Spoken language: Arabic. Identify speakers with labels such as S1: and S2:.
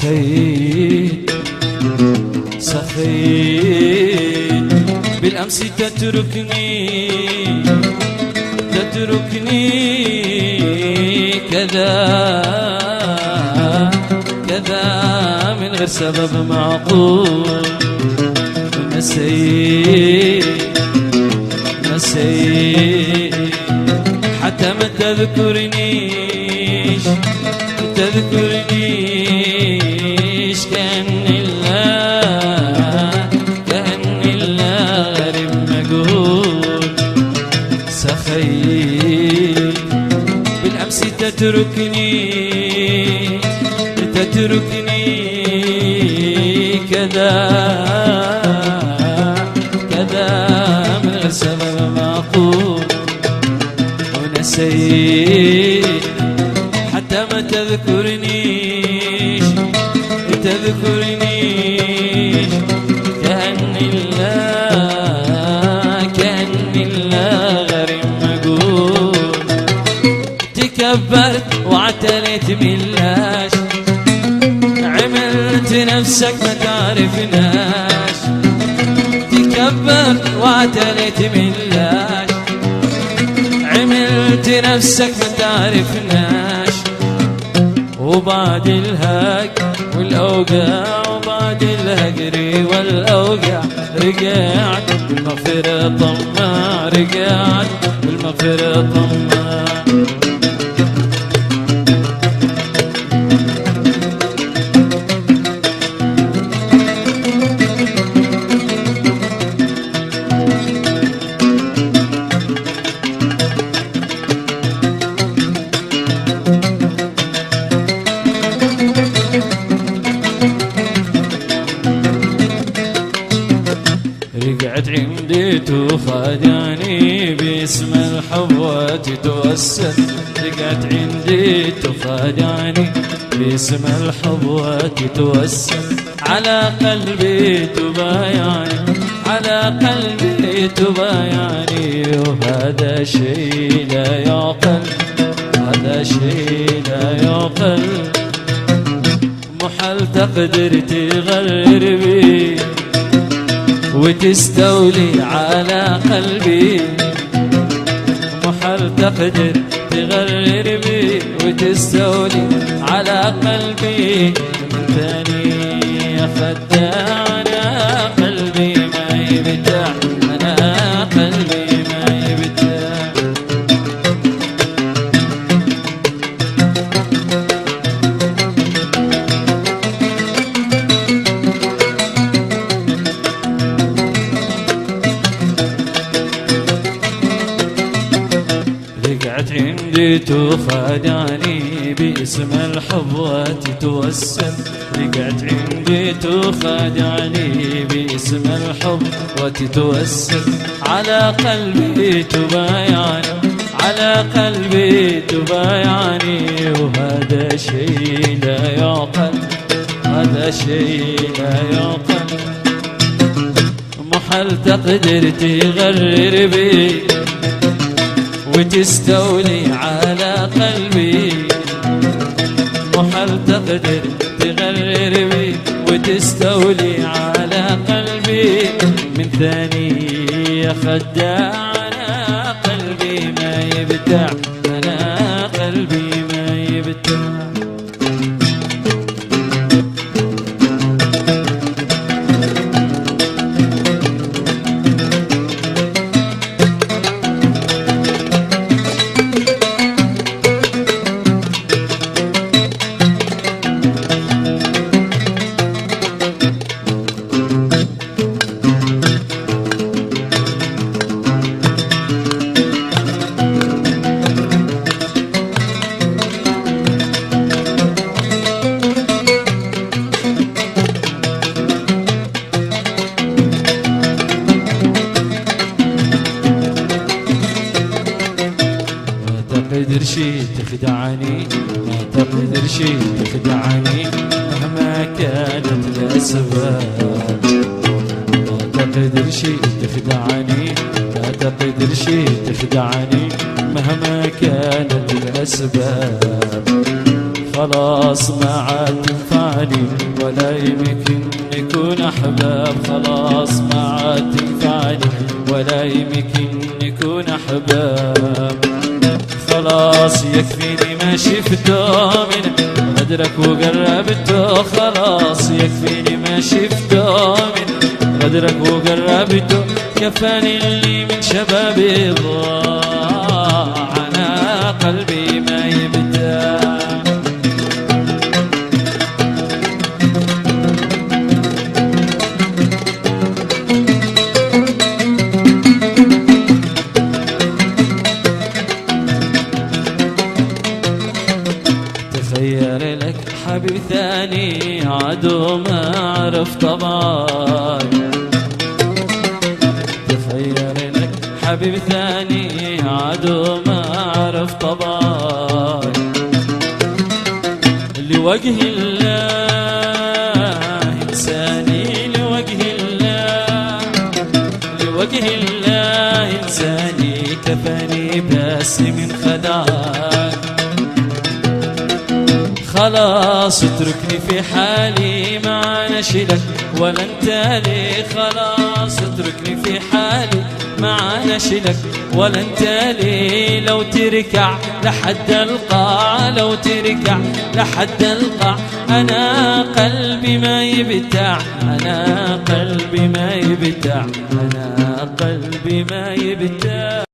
S1: سخيت سخيت بالأمس تتركني كذا كذا من غير سبب معقول. نسيت حتى ما تذكرنيش كأن الله غريب مجهول. سخيت بالأمس تتركني كذا من غير سبب معقول. ونسيت حتى ما تذكرنيش كأن الله غريب مجهول. تكبرت واعتنيت بالله، عملت نفسك ما تعرفناش. تكبرت واعتنيت بالله، عملت نفسك ما تعرفناش. وبعد الهج والأوجاع وبعد الهجر والأوجاع رجعت بالمغفرة طماع، رجعت بالمغفرة طماع. رجعت عندي تفادعني باسم الحب وتتوسل. رجعت عندي تفادعني باسم الحب وتتوسل. على قلبي تبايعني، على قلبي تبايعني. وهذا شيء لا يعقل، هذا شيء لا يعقل. محال تقدر تغرر بي وتستولي على قلبي. محال تقدر تغرر بي وتستولي على قلبي. من ثاني يا خداع أنا قلبي ما يبتاع، أنا قلبي ما يبتاع. رجعت عندي تخادعني باسم الحب وتتوسل. رجعت عندي تخادعني باسم الحب وتتوسل. على قلبي تبايعني، على قلبي تبايعني. وهذا شيء لا يعقل، هذا شيء لا يعقل. محال تقدر تغرر بي وتستولي على قلبي. محال تقدر تغرر بي وتستولي على قلبي. من ثاني يا خداع أنا قلبي ما يبتاع، أنا قلبي ما يبتاع.
S2: تقدر شي تخدعني، ما تقدر شي تخدعني مهما كانت الأسباب. ما تقدر شي تخدعني، ما تقدر شي تخدعني مهما كانت الأسباب.
S1: خلاص ما عاد تنفعني ولا يمكن نكون أحباب. خلاص ما عاد تنفعني ولا يمكن نكون أحباب. خلاص يكفيني ما شفته من غدرك وقربته. خلاص يكفيني ما شفته من غدرك وقربته. كفاني اللي من شبابي ضاع، أنا قلبي ما يبتاع. تخيل لك حبيب ثاني عدو ما عرف طبعك. تخيل لك حبيب ثاني عدو ما عرف طبعك. لوجه الله إنساني، لوجه الله، لوجه الله إنساني. كفاني بس من خدعك. خلاص اتركني في حالي ما نشلك ولا انت لي. خلاص اتركني في حالي ما نشلك ولا انت لي. لو تركع لحد القاع، لو تركع لحد القاع. انا قلبي ما يبتاع، انا قلبي ما يبتاع، انا قلبي ما يبتاع.